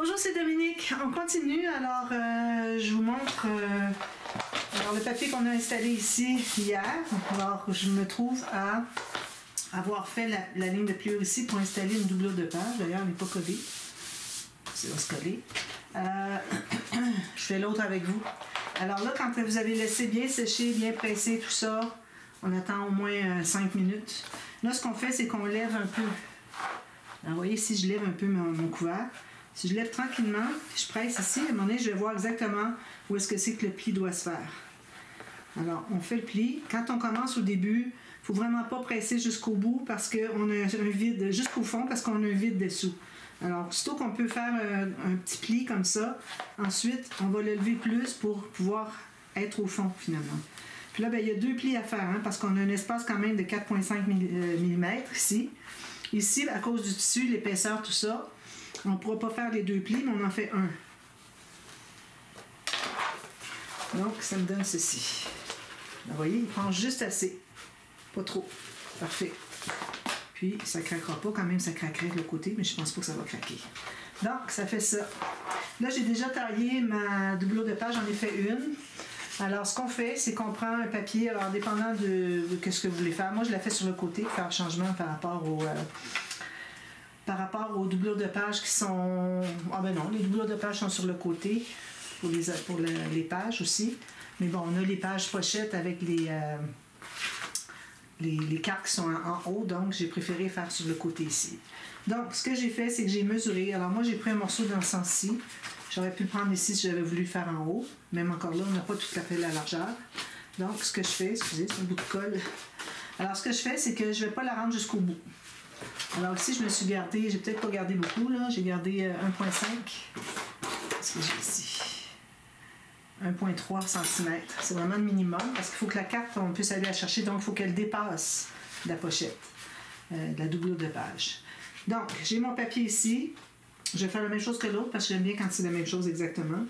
Bonjour, c'est Dominique. On continue. Alors, je vous montre le papier qu'on a installé ici hier. Alors, je me trouve à avoir fait la ligne de pliure ici pour installer une doublure de page. D'ailleurs, elle n'est pas collée. Ça va se coller. Je fais l'autre avec vous. Alors là, quand vous avez laissé bien sécher, bien presser tout ça, on attend au moins 5 minutes. Là, ce qu'on fait, c'est qu'on lève un peu. Alors, vous voyez, si je lève un peu mon couvert, si je lève tranquillement, je presse ici, à un moment donné, je vais voir exactement où est-ce que c'est que le pli doit se faire. Alors, on fait le pli. Quand on commence au début, il ne faut vraiment pas presser jusqu'au bout parce qu'on a un vide, jusqu'au fond, parce qu'on a un vide dessous. Alors, aussitôt qu'on peut faire un petit pli comme ça, ensuite, on va le lever plus pour pouvoir être au fond, finalement. Puis là, bien, il y a 2 plis à faire, hein, parce qu'on a un espace quand même de 4,5 mm ici. Ici, à cause du tissu, l'épaisseur, tout ça, on ne pourra pas faire les 2 plis, mais on en fait un. Donc, ça me donne ceci. Vous voyez, il prend juste assez. Pas trop. Parfait. Puis, ça ne craquera pas. Quand même, ça craquerait de l'autre côté, mais je ne pense pas que ça va craquer. Donc, ça fait ça. Là, j'ai déjà taillé ma doublure de page. J'en ai fait une. Alors, ce qu'on fait, c'est qu'on prend un papier, alors dépendant de ce que vous voulez faire. Moi, je la fais sur le côté pour faire changement par rapport aux doublures de page qui sont... Ah ben non, les doublures de page sont sur le côté pour les pages aussi. Mais bon, on a les pages pochettes avec les cartes qui sont en haut, donc j'ai préféré faire sur le côté ici. Donc, ce que j'ai fait, c'est que j'ai mesuré. Alors moi, j'ai pris un morceau dans ce sens-ci. J'aurais pu le prendre ici si j'avais voulu le faire en haut. Même encore là, on n'a pas tout à fait la largeur. Donc, ce que je fais, excusez, c'est un bout de colle. Alors, ce que je fais, c'est que je ne vais pas la rendre jusqu'au bout. Alors ici, je me suis gardé, j'ai peut-être pas gardé beaucoup, là. J'ai gardé 1,5. Qu'est-ce que j'ai ici? 1,3 cm. C'est vraiment le minimum parce qu'il faut que la carte, on puisse aller la chercher. Donc, il faut qu'elle dépasse la pochette, de la doublure de page. Donc, j'ai mon papier ici. Je vais faire la même chose que l'autre parce que j'aime bien quand c'est la même chose exactement.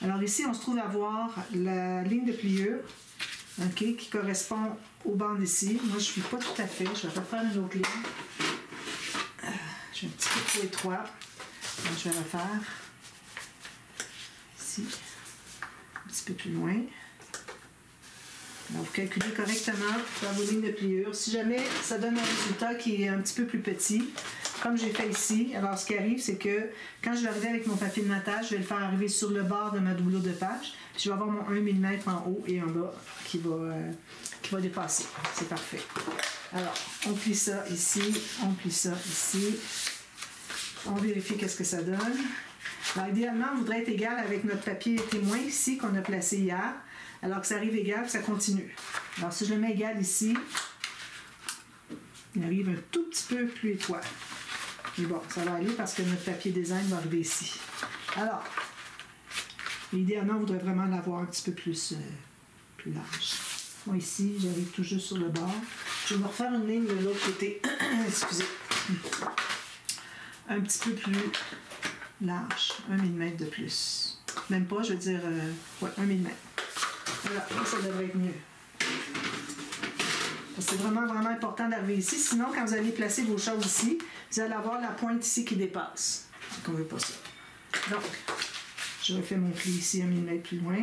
Alors ici, on se trouve à voir la ligne de pliure, okay, qui correspond au bandes ici. Moi, je ne suis pas tout à fait. Je vais refaire une autre ligne. Je suis un petit peu trop étroit. Donc, je vais refaire ici, un petit peu plus loin. Alors, vous calculez correctement dans vos lignes de pliure. Si jamais ça donne un résultat qui est un petit peu plus petit, comme j'ai fait ici, alors ce qui arrive, c'est que quand je vais arriver avec mon papier de notage, je vais le faire arriver sur le bord de ma doublure de page. Puis je vais avoir mon 1 mm en haut et en bas qui va dépasser. C'est parfait. Alors, on plie ça ici, on plie ça ici. On vérifie qu'est-ce que ça donne. Alors, idéalement, on voudrait être égal avec notre papier témoin ici qu'on a placé hier. Alors que ça arrive égal, ça continue. Alors, si je le mets égal ici, il arrive un tout petit peu plus étroit. Mais bon, ça va aller parce que notre papier design va arriver ici. Alors, idéalement, on voudrait vraiment l'avoir un petit peu plus large. Moi, ici, j'arrive tout juste sur le bord. Je vais me refaire une ligne de l'autre côté. Excusez. Un petit peu plus large. 1 mm de plus. Même pas, je veux dire, ouais, 1 mm. Voilà, ça devrait être mieux. C'est vraiment, vraiment important d'arriver ici. Sinon, quand vous allez placer vos choses ici, vous allez avoir la pointe ici qui dépasse. Donc, on ne veut pas ça. Donc, je refais mon pli ici 1 mm plus loin.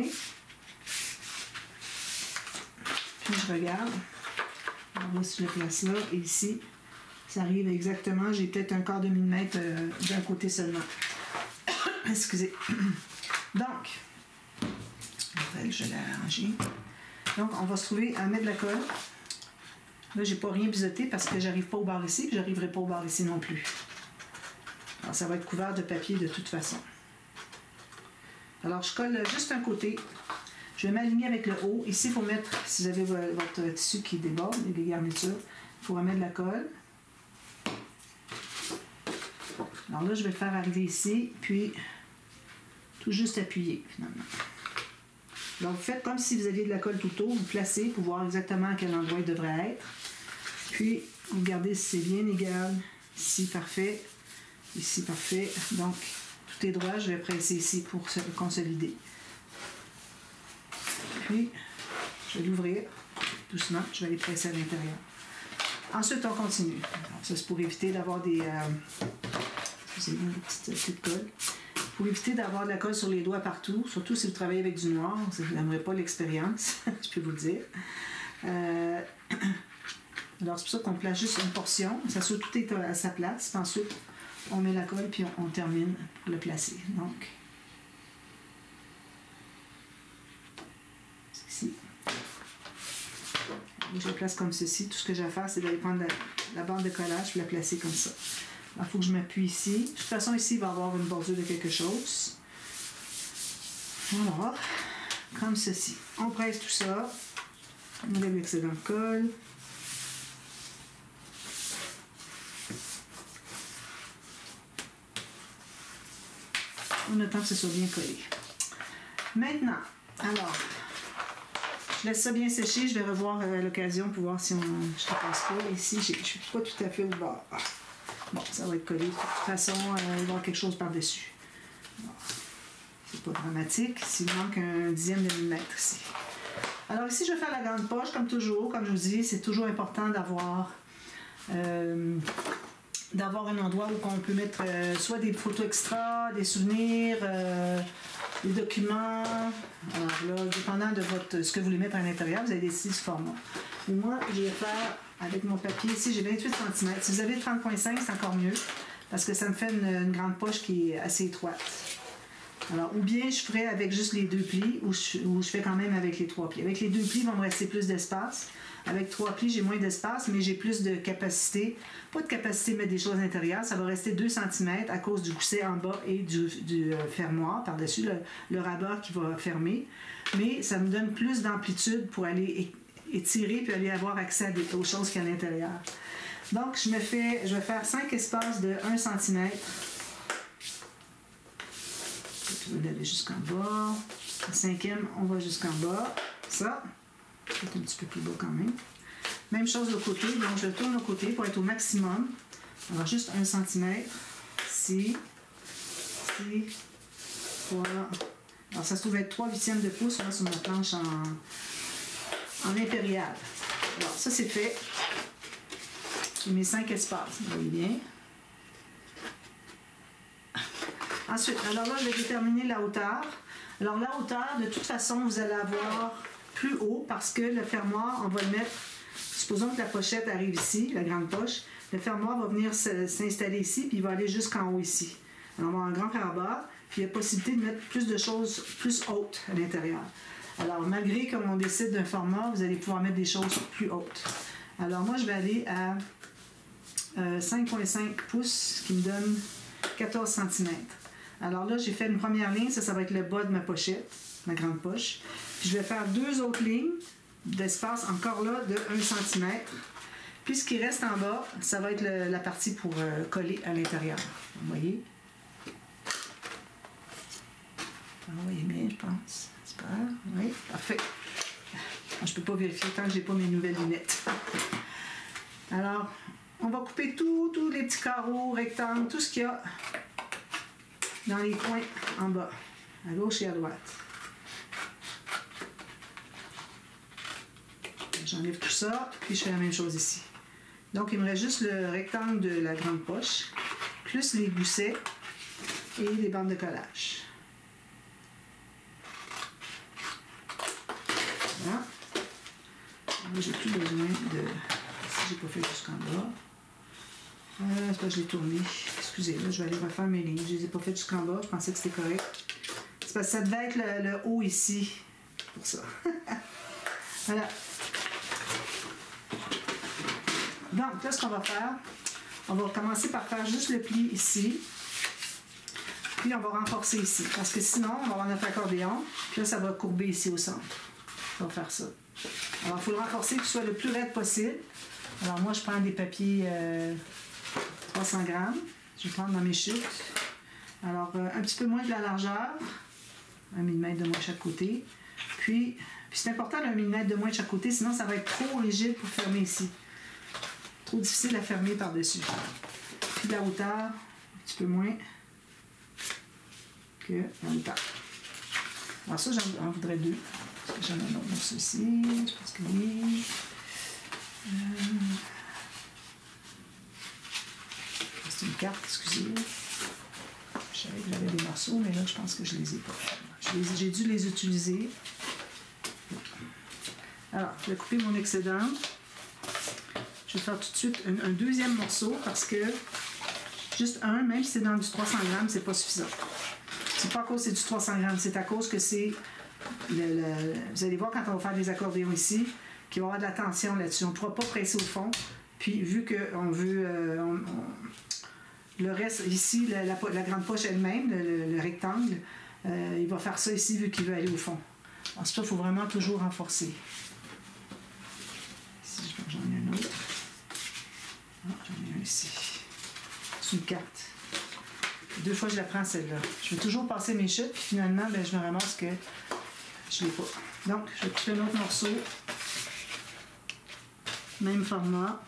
Puis, je regarde. Alors là, si je le place là, et ici, ça arrive exactement. J'ai peut-être un quart de millimètre d'un côté seulement. Excusez. Donc, je l'ai arrangé. Donc, on va se trouver à mettre de la colle. Là, j'ai pas rien biseauté parce que j'arrive pas au bord ici, puis j'arriverai pas au bord ici non plus. Alors, ça va être couvert de papier de toute façon. Alors, je colle juste un côté. Je vais m'aligner avec le haut. Ici, il faut mettre, si vous avez votre tissu qui déborde, les garnitures, il faut remettre de la colle. Alors là, je vais le faire arriver ici, puis tout juste appuyer, finalement. Donc, vous faites comme si vous aviez de la colle tout autour, vous placez pour voir exactement à quel endroit il devrait être. Puis, vous regardez si c'est bien égal. Ici, parfait. Ici, parfait. Donc, tout est droit. Je vais presser ici pour se consolider. Puis, je vais l'ouvrir doucement. Je vais aller presser à l'intérieur. Ensuite, on continue. Alors, ça, c'est pour éviter d'avoir des... excusez-moi, des petites colle. pour éviter d'avoir de la colle sur les doigts partout, surtout si vous travaillez avec du noir, vous n'aimerez pas l'expérience, je peux vous le dire. Alors c'est pour ça qu'on place juste une portion, ça soit tout est à sa place, puis ensuite on met la colle puis on termine pour le placer. Donc, ici. Je le place comme ceci. Tout ce que j'ai à faire, c'est d'aller prendre la bande de collage et la placer comme ça. Il faut que je m'appuie ici. De toute façon, ici, il va y avoir une bordure de quelque chose. Alors, comme ceci. On presse tout ça. On enlève l'excédent de colle. On attend que ce soit bien collé. Maintenant, alors, je laisse ça bien sécher. Je vais revoir à l'occasion pour voir si je ne passe pas. Ici, je ne suis pas tout à fait au bord. Bon, ça va être collé. De toute façon, il va y avoir quelque chose par-dessus. C'est pas dramatique. S'il manque un dixième de millimètre ici. Alors ici, je vais faire la grande poche, comme toujours. Comme je vous dis, c'est toujours important d'avoir un endroit où on peut mettre soit des photos extra, des souvenirs, des documents. Alors là, dépendant de ce que vous voulez mettre à l'intérieur, vous avez décidé du format. Et moi, je vais faire avec mon papier ici, j'ai 28 cm. Si vous avez 30,5, c'est encore mieux, parce que ça me fait une grande poche qui est assez étroite. Alors, ou bien je ferai avec juste les 2 plis, ou je fais quand même avec les 3 plis. Avec les 2 plis, il va me rester plus d'espace. Avec 3 plis, j'ai moins d'espace, mais j'ai plus de capacité. Pas de capacité de mettre des choses à l'intérieur. Ça va rester 2 cm à cause du gousset en bas et du fermoir par-dessus, le rabat qui va fermer. Mais ça me donne plus d'amplitude pour aller étirer puis aller avoir accès aux choses qui sont à l'intérieur. Donc, je vais faire 5 espaces de 1 cm. Je vais aller jusqu'en bas. Le 5e, on va jusqu'en bas. Ça. C'est un petit peu plus bas quand même. Même chose de l'autre côté, donc je tourne au côté pour être au maximum. Alors juste 1 cm. Ici. Ici. Voilà. Alors ça se trouve être 3/8 de pouce là, sur ma planche en impérial. Alors ça c'est fait. J'ai mes 5 espaces. Vous voyez bien. Ensuite, alors là je vais déterminer la hauteur. Alors la hauteur, de toute façon, vous allez avoir plus haut parce que le fermoir, on va le mettre, supposons que la pochette arrive ici, la grande poche, le fermoir va venir s'installer ici, puis il va aller jusqu'en haut ici. Alors on va avoir un grand parabar, puis il y a possibilité de mettre plus de choses plus hautes à l'intérieur. Alors malgré qu'on décide d'un format, vous allez pouvoir mettre des choses plus hautes. Alors moi je vais aller à 5,5 pouces, ce qui me donne 14 cm. Alors là j'ai fait une première ligne, ça va être le bas de ma pochette, ma grande poche. Puis je vais faire 2 autres lignes d'espace encore là de 1 cm. Puis ce qui reste en bas, ça va être la partie pour coller à l'intérieur. Vous voyez? Vous voyez bien, je pense. J'espère. Oui, parfait. Je ne peux pas vérifier tant que je n'ai pas mes nouvelles lunettes. Alors, on va couper tous les petits carreaux, rectangles, tout ce qu'il y a dans les coins en bas, à gauche et à droite. J'enlève tout ça, puis je fais la même chose ici. Donc, il me reste juste le rectangle de la grande poche, plus les goussets et les bandes de collage. Voilà. Là, j'ai plus besoin de... Si j'ai pas fait jusqu'en bas. C'est parce que je l'ai tourné. Excusez, là, je vais aller refaire mes lignes. Je les ai pas fait jusqu'en bas. Je pensais que c'était correct. C'est parce que ça devait être le haut ici. Pour ça. Voilà. Donc, là, ce qu'on va faire, on va commencer par faire juste le pli ici. Puis, on va renforcer ici. Parce que sinon, on va avoir notre accordéon. Puis là, ça va courber ici au centre. On va faire ça. Alors, il faut le renforcer pour qu'il soit le plus raide possible. Alors, moi, je prends des papiers 300 grammes. Je vais prendre dans mes chutes. Alors, un petit peu moins de la largeur. 1 mm de moins chaque côté. Puis c'est important d'1 mm de moins de chaque côté, sinon ça va être trop rigide pour fermer ici. Trop difficile à fermer par-dessus. Puis la hauteur, un petit peu moins que la hauteur. Alors ça, j'en voudrais 2. Est-ce que j'en ai un autre pour ceci? Je pense que oui. C'est une carte, excusez. Je Je savais que j'avais des morceaux, mais là, je pense que je les ai pas. J'ai dû les utiliser. Alors, je vais couper mon excédent. Je vais faire tout de suite un deuxième morceau parce que juste un, même si c'est dans du 300 grammes, c'est pas suffisant. C'est pas à cause que c'est du 300 grammes, c'est à cause que c'est... vous allez voir quand on va faire des accordéons ici, qu'il va y avoir de la tension là-dessus. On ne pourra pas presser au fond. Puis, vu qu'on veut... le reste, ici, la grande poche elle-même, le rectangle, il va faire ça ici vu qu'il veut aller au fond. Alors, ça, il faut vraiment toujours renforcer. Ici, j'en ai un autre. Ah, j'en ai un ici. C'est une carte. 2 fois, je la prends, celle-là. Je vais toujours passer mes chutes, puis finalement, ben, je me ramasse que je ne l'ai pas. Donc, je vais couper un autre morceau. Même format.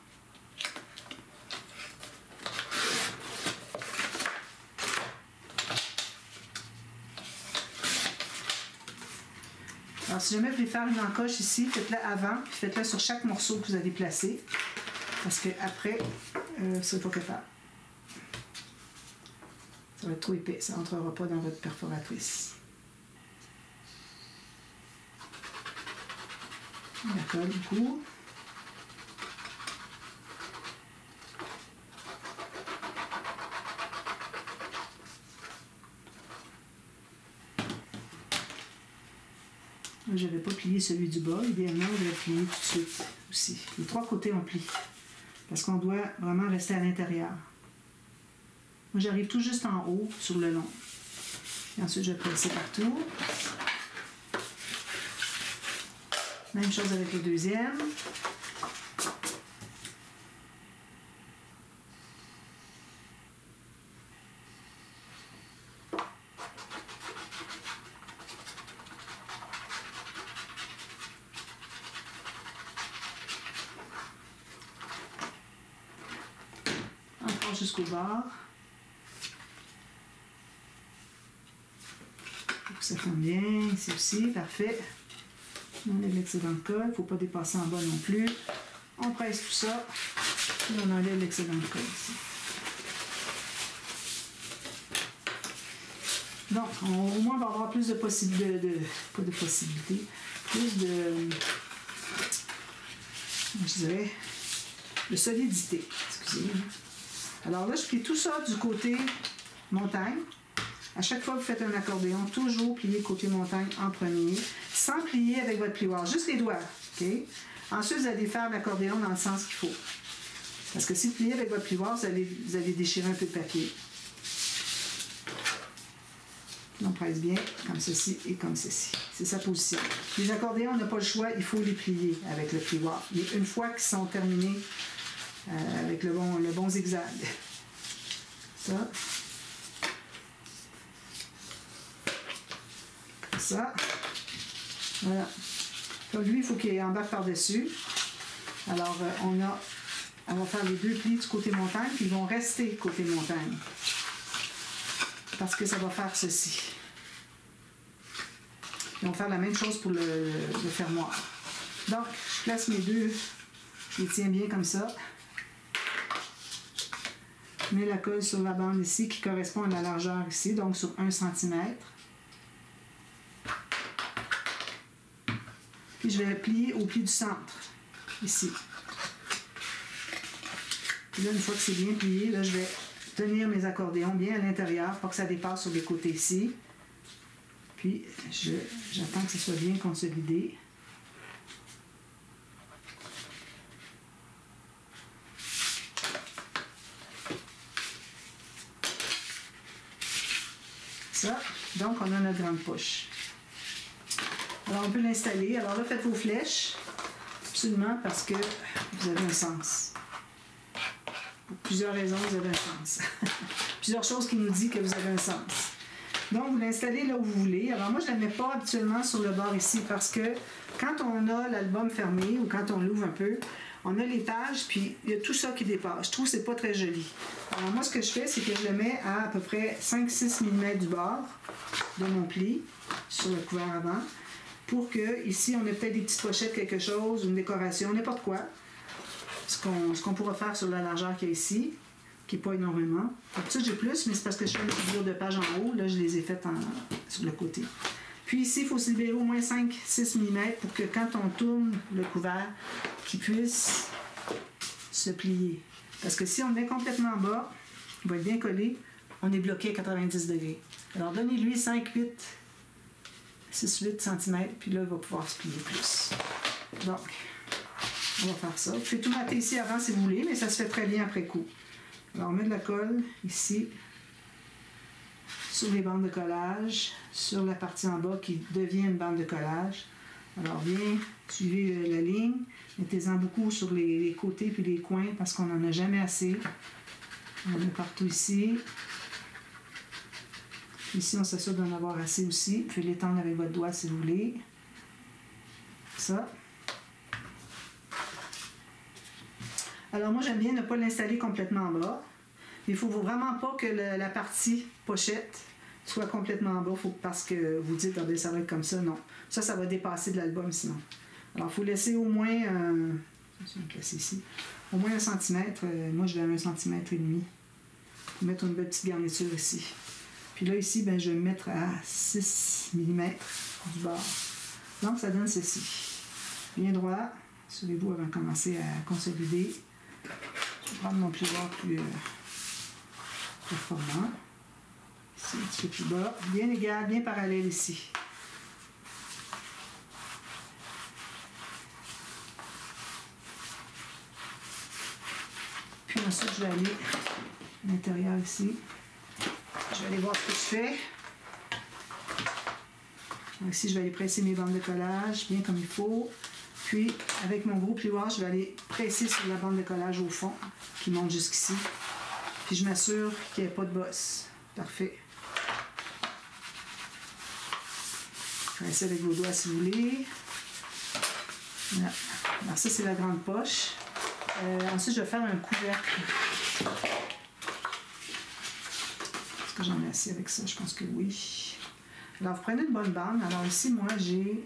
Alors, si jamais vous voulez faire une encoche ici, faites-la avant, puis faites-la sur chaque morceau que vous avez placé. Parce qu'après, ça ne va pas capable. Ça va être trop épais, ça n'entrera pas dans votre perforatrice. D'accord, du coup. Je n'avais pas plié celui du bas. Idéalement, je vais le plier tout de suite aussi. Les 3 côtés, on plie. Parce qu'on doit vraiment rester à l'intérieur. Moi, j'arrive tout juste en haut, sur le long. Et ensuite, je vais presser partout. Même chose avec le deuxième. Encore jusqu'au bord. Pour que ça tombe bien, ici aussi, parfait. On enlève l'excédent de colle, il ne faut pas dépasser en bas non plus. On presse tout ça, et on enlève l'excédent de colle ici. Donc, au moins, on va avoir plus de possibilités, pas de possibilités, plus de, je dirais, de solidité. Excusez-moi. Alors là, je plie tout ça du côté montagne. À chaque fois que vous faites un accordéon, toujours plier côté montagne en premier, sans plier avec votre plioir, juste les doigts. Okay? Ensuite, vous allez faire l'accordéon dans le sens qu'il faut. Parce que si vous pliez avec votre plioir, vous allez déchirer un peu de papier. On presse bien, comme ceci et comme ceci. C'est sa position. Les accordéons, on n'a pas le choix, il faut les plier avec le plioir. Mais une fois qu'ils sont terminés avec le bon zigzag. Ça. Ça. Voilà. Comme lui, il faut qu'il embarque par-dessus. Alors, on va faire les 2 plis du côté montagne, puis ils vont rester côté montagne. Parce que ça va faire ceci. Et on va faire la même chose pour le fermoir. Donc, je place mes 2, je les tiens bien comme ça. Je mets la colle sur la bande ici qui correspond à la largeur ici, donc sur 1 cm. Puis je vais plier au pli du centre, ici. Puis là, une fois que c'est bien plié, là, je vais tenir mes accordéons bien à l'intérieur pour que ça dépasse sur les côtés ici. Puis, j'attends que ce soit bien consolidé. Ça, donc on a notre grande poche. Alors, on peut l'installer. Alors là, faites vos flèches, absolument, parce que vous avez un sens. Pour plusieurs raisons, vous avez un sens. Plusieurs choses qui nous disent que vous avez un sens. Donc, vous l'installez là où vous voulez. Alors, moi, je ne la mets pas habituellement sur le bord ici parce que quand on a l'album fermé ou quand on l'ouvre un peu, on a les pages, puis il y a tout ça qui dépasse. Je trouve que c'est pas très joli. Alors, moi, ce que je fais, c'est que je le mets à peu près 5-6 mm du bord de mon pli sur le couvert avant pour que, ici, on ait peut-être des petites pochettes, quelque chose, une décoration, n'importe quoi. Ce qu'on pourra faire sur la largeur qu'il y a ici. qui n'est pas énormément. Ça, j'ai plus, mais c'est parce que je fais une figure de page en haut. Là, je les ai faites sur le côté. Puis ici, il faut se libérer au moins 5-6 mm pour que quand on tourne le couvert, qu'il puisse se plier. Parce que si on le met complètement en bas, il va être bien collé, on est bloqué à 90 degrés. Alors, donnez-lui 5, 8, 6, 8 cm, puis là, il va pouvoir se plier plus. Donc, on va faire ça. Vous pouvez tout mater ici avant si vous voulez, mais ça se fait très bien après coup. Alors, on met de la colle ici, sur les bandes de collage, sur la partie en bas qui devient une bande de collage. Alors, bien, suivez la ligne. Mettez-en beaucoup sur les côtés puis les coins parce qu'on n'en a jamais assez. On met partout ici. Ici, on s'assure d'en avoir assez aussi. Vous pouvez l'étendre avec votre doigt si vous voulez. Ça. Alors, moi, j'aime bien ne pas l'installer complètement en bas. Il ne faut vraiment pas que la partie pochette soit complètement en bas parce que vous dites, ah bien, ça va être comme ça. Non. Ça va dépasser de l'album sinon. Alors, il faut laisser au moins, ici, au moins 1 cm. Moi, je vais à 1,5 cm. Mettre une belle petite garniture ici. Puis là, ici, ben, je vais me mettre à 6 mm du bord. Donc, ça donne ceci. Bien droit sur les bouts avant de commencer à consolider. Je vais prendre mon plioir plus performant. Ici, un petit peu plus bas. Bien égal, bien parallèle ici. Puis ensuite, je vais aller à l'intérieur ici. Je vais aller voir ce que je fais. Donc ici, je vais aller presser mes bandes de collage bien comme il faut. Puis, avec mon gros plioir, je vais aller presser sur la bande de collage au fond, qui monte jusqu'ici. Puis, je m'assure qu'il n'y ait pas de bosse. Parfait. Pressez avec vos doigts si vous voulez. Voilà. Alors, ça, c'est la grande poche. Ensuite, je vais faire un couvercle. Est-ce que j'en ai assez avec ça? Je pense que oui. Alors, vous prenez une bonne bande. Alors, ici, moi, j'ai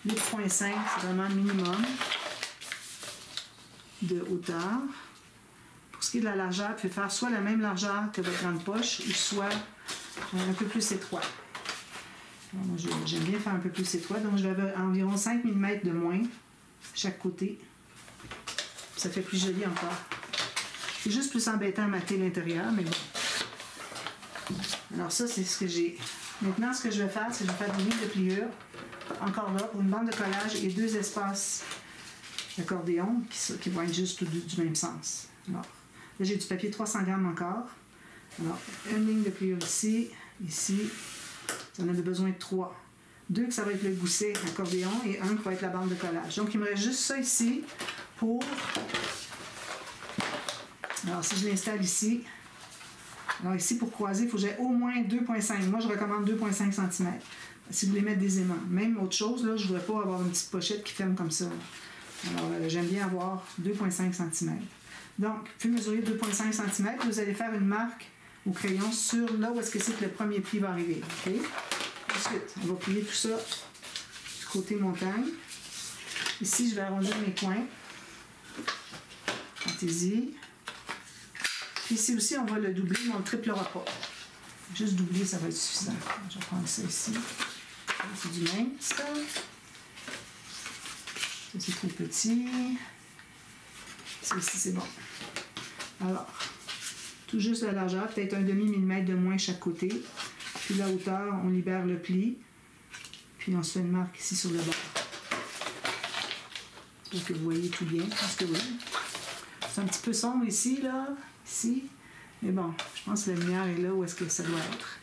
8,5, c'est vraiment le minimum de hauteur. Pour ce qui est de la largeur, vous pouvez faire soit la même largeur que votre grande poche, ou soit un peu plus étroit. Alors, moi, j'aime bien faire un peu plus étroit, donc je vais environ 5 mm de moins chaque côté. Ça fait plus joli encore. C'est juste plus embêtant à mater l'intérieur, mais bon. Alors ça, c'est ce que j'ai. Maintenant, ce que je vais faire, c'est que je vais faire des lignes de pliure. Encore là, pour une bande de collage et 2 espaces d'accordéon qui vont être juste du même sens. Alors, là, j'ai du papier 300 grammes encore. Alors, une ligne de pliure ici, ici. Ça en a besoin de 3. 2 que ça va être le gousset accordéon et 1 qui va être la bande de collage. Donc, il me reste juste ça ici pour... Alors, si je l'installe ici... Alors ici, pour croiser, il faut que j'ai au moins 2,5. Moi, je recommande 2,5 cm. Si vous voulez mettre des aimants. Même autre chose, là, je ne voudrais pas avoir une petite pochette qui ferme comme ça. Alors, j'aime bien avoir 2,5 cm. Donc, vous pouvez mesurer 2,5 cm. Vous allez faire une marque au crayon sur là où est-ce que c'est que le premier pli va arriver. Okay? Ensuite, on va plier tout ça du côté montagne. Ici, je vais arrondir mes coins. Fantaisie. Puis ici aussi, on va le doubler, mais on ne le triplera pas. Juste doubler, ça va être suffisant. Je vais prendre ça ici. C'est du même, ça. Ça, c'est trop petit. Ça ici, c'est bon. Alors, tout juste la largeur, peut-être un demi-millimètre de moins chaque côté. Puis la hauteur, on libère le pli. Puis on se fait une marque ici sur le bord. J'espère que vous voyez tout bien. Je pense que oui. C'est un petit peu sombre ici, là. Ici. Mais bon, je pense que la lumière est là où est-ce que ça doit être.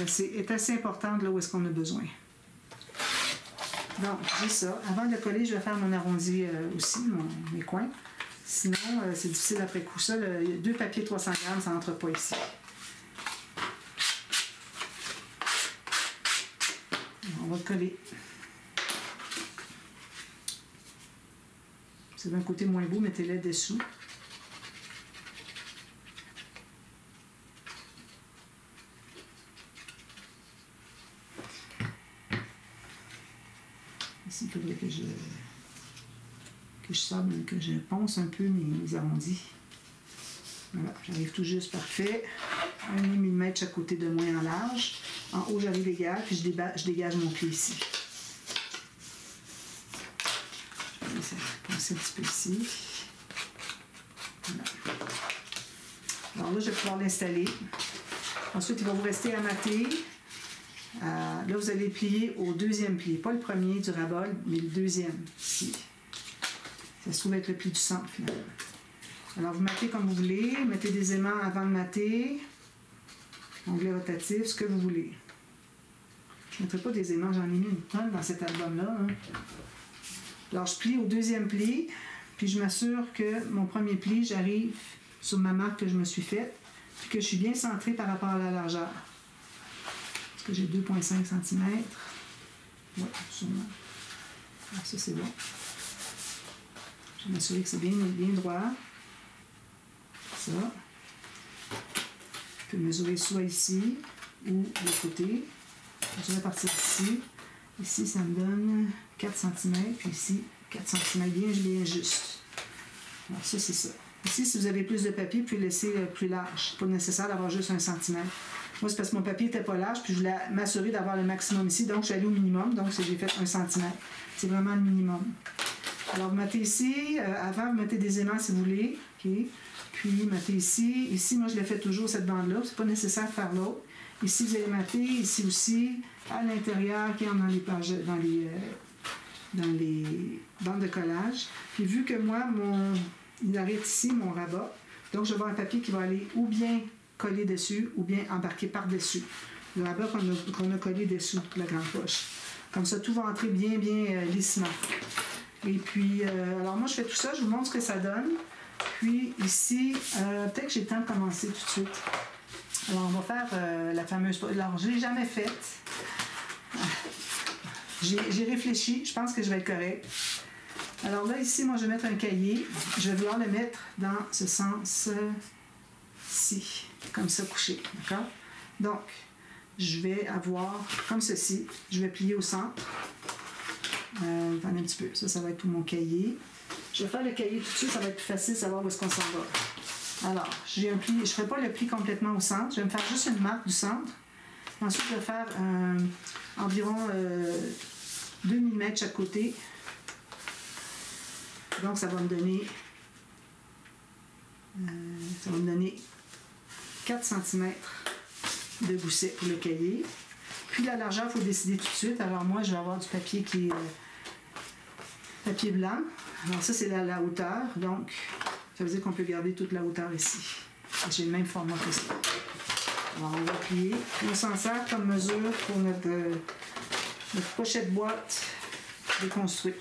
C'est assez importante là où est-ce qu'on a besoin. Donc, j'ai ça. Avant de le coller, je vais faire mon arrondi aussi, mes coins. Sinon, c'est difficile après coup. Ça, 2 papiers 300 grammes, ça n'entre pas ici. On va le coller. C'est d'un côté moins beau, mettez-le dessous. Ici, il faudrait que je sable, que je ponce un peu mes arrondis. Voilà, j'arrive tout juste parfait. 1,5 mm chaque côté de moins en large. En haut, j'arrive égal, puis je dégage mon pied ici. Je vais passer un petit peu ici. Voilà. Alors là, je vais pouvoir l'installer. Ensuite, il va vous rester à mater. Là, vous allez plier au deuxième pli. Pas le premier du rabat, mais le deuxième, ici. Ça se trouve être le pli du centre, finalement. Alors, vous matez comme vous voulez. Mettez des aimants avant de mater. Onglet rotatif, ce que vous voulez. Je ne mettrai pas des aimants, j'en ai mis une tonne dans cet album-là. Hein. Alors, je plie au deuxième pli, puis je m'assure que mon premier pli, j'arrive sur ma marque que je me suis faite, puis que je suis bien centrée par rapport à la largeur. Parce que j'ai 2,5 cm. Oui, sûrement. Alors, ça, c'est bon. Je vais m'assurer que c'est bien droit. Ça. Je peux mesurer soit ici ou de côté. Je vais partir d'ici. Ici, ça me donne 4 cm, puis ici, 4 cm, bien juste. Alors, ça, c'est ça. Ici, si vous avez plus de papier, vous pouvez laisser plus large. C'est pas nécessaire d'avoir juste 1 cm. Moi, c'est parce que mon papier n'était pas large, puis je voulais m'assurer d'avoir le maximum ici, donc je suis allée au minimum, donc j'ai fait 1 cm. C'est vraiment le minimum. Alors, vous mettez ici, avant, vous mettez des aimants si vous voulez, OK? Puis, vous mettez ici. Ici, moi, je l'ai fait toujours, cette bande-là, c'est pas nécessaire de faire l'autre. Ici, vous allez mater, ici aussi, à l'intérieur, qui est dans les pages, dans les bandes de collage. Puis vu que moi, il arrête ici, mon rabat, donc je vais avoir un papier qui va aller ou bien coller dessus, ou bien embarquer par-dessus. Le rabat qu'on a collé dessous la grande poche. Comme ça, tout va entrer bien lissement. Et puis, alors moi, je fais tout ça, je vous montre ce que ça donne. Puis ici, peut-être que j'ai le temps de commencer tout de suite. Alors, on va faire la fameuse... Alors, je ne l'ai jamais faite. J'ai réfléchi. Je pense que je vais être correct. Alors là, ici, moi, je vais mettre un cahier. Je vais vouloir le mettre dans ce sens-ci. Comme ça, couché. D'accord? Donc, je vais avoir comme ceci. Je vais plier au centre. Attendez un petit peu. Ça va être tout mon cahier. Je vais faire le cahier tout de suite. Ça va être plus facile de savoir où est-ce qu'on s'en va. Alors, j'ai un pli, je ne ferai pas le pli complètement au centre, je vais me faire juste une marque du centre. Ensuite, je vais faire environ 2 mm chaque côté. Donc, ça va me donner 4 cm de gousset pour le cahier. Puis la largeur, il faut décider tout de suite. Alors moi, je vais avoir du papier qui est papier blanc. Alors ça, c'est la hauteur. Donc, ça veut dire qu'on peut garder toute la hauteur ici. J'ai le même format que ça. Alors, on va plier. On s'en sert comme mesure pour notre pochette boîte déconstruite.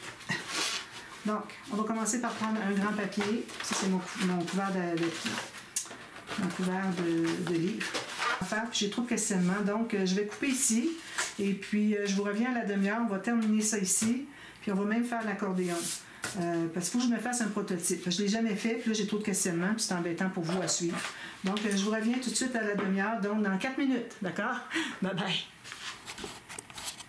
Donc, on va commencer par prendre un grand papier. Ça, c'est mon couvert de livre. J'ai trop de questionnements, donc je vais couper ici. Et puis, je vous reviens à la demi-heure. On va terminer ça ici. Puis, on va même faire l'accordéon. Parce qu'il faut que je me fasse un prototype. Je ne l'ai jamais fait, puis là j'ai trop de questionnements, puis c'est embêtant pour vous à suivre. Donc je vous reviens tout de suite à la demi-heure, donc dans 4 minutes, d'accord? Bye bye!